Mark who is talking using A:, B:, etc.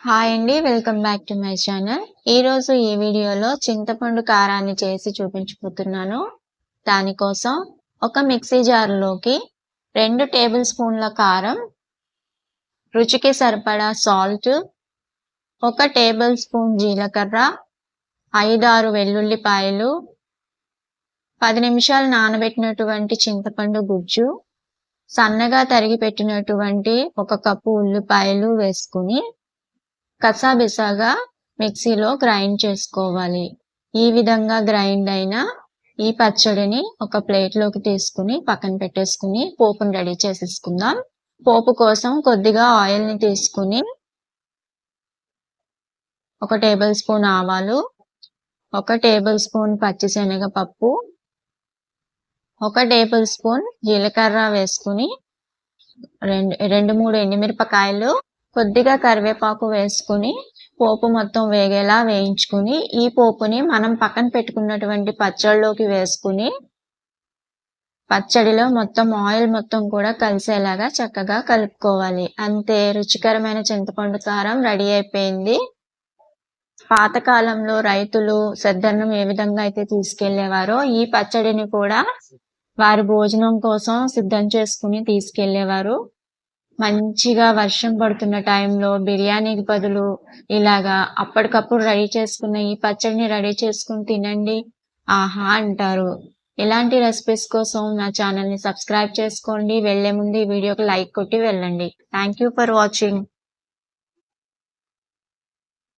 A: Hi అండి. Welcome back to my channel. ఈరోజు ఈ వీడియోలో చింతపండు కారాన్ని చేసి చూపించబోతున్నాను. దానికోసం ఒక మిక్సీ జార్లోకి 2 టేబుల్ స్పూన్ల కారం, రుచికి సరిపడా సాల్ట్, 1 టేబుల్ స్పూన్ జీలకర్ర, 5-6 వెల్లుల్లిపాయలు, 10 నిమిషాలు నానబెట్టినటువంటి చింతపండు గుజ్జు, సన్నగా తరిగి పెట్టినటువంటి 1 కప్పు ఉల్లిపాయలు వేసుకుని కసాబిసాగా మిక్సీలో గ్రైండ్ చేసుకోవాలి. ఈ విధంగా గ్రైండ్ అయిన ఈ పచ్చడిని ఒక ప్లేట్లోకి తీసుకుని పక్కన పెట్టేసుకుని పోపును రెడీ చేసేసుకుందాం. పోపు కోసం కొద్దిగా ఆయిల్ని తీసుకుని 1 టేబుల్ స్పూన్ ఆవాలు, 1 టేబుల్ స్పూన్ పచ్చిశనగపప్పు, 1 టేబుల్ స్పూన్ జీలకర్ర వేసుకుని 2-3 ఎండుమిరపకాయలు, కొద్దిగా కరివేపాకు వేసుకుని పోపు మొత్తం వేగేలా వేయించుకుని ఈ పోపుని మనం పక్కన పెట్టుకున్నటువంటి పచ్చడిలోకి వేసుకుని పచ్చడిలో మొత్తం ఆయిల్ మొత్తం కూడా కలిసేలాగా చక్కగా కలుపుకోవాలి. అంతే, రుచికరమైన చింతపండు కారం రెడీ అయిపోయింది. పాతకాలంలో రైతులు సద్దన్నం ఏ విధంగా అయితే తీసుకెళ్లేవారో ఈ పచ్చడిని కూడా వారి భోజనం కోసం సిద్ధం చేసుకుని తీసుకెళ్లేవారు. మంచిగా వర్షం పడుతున్న టైంలో బిర్యానీకి బదులు ఇలాగా అప్పటికప్పుడు రెడీ చేసుకున్న ఈ పచ్చడిని రెడీ చేసుకుని తినండి, ఆహా అంటారు. ఇలాంటి రెసిపీస్ కోసం నా ఛానల్ని సబ్స్క్రైబ్ చేసుకోండి. వెళ్లే ముందు ఈ వీడియోకి లైక్ కొట్టి వెళ్ళండి. Thank you for watching.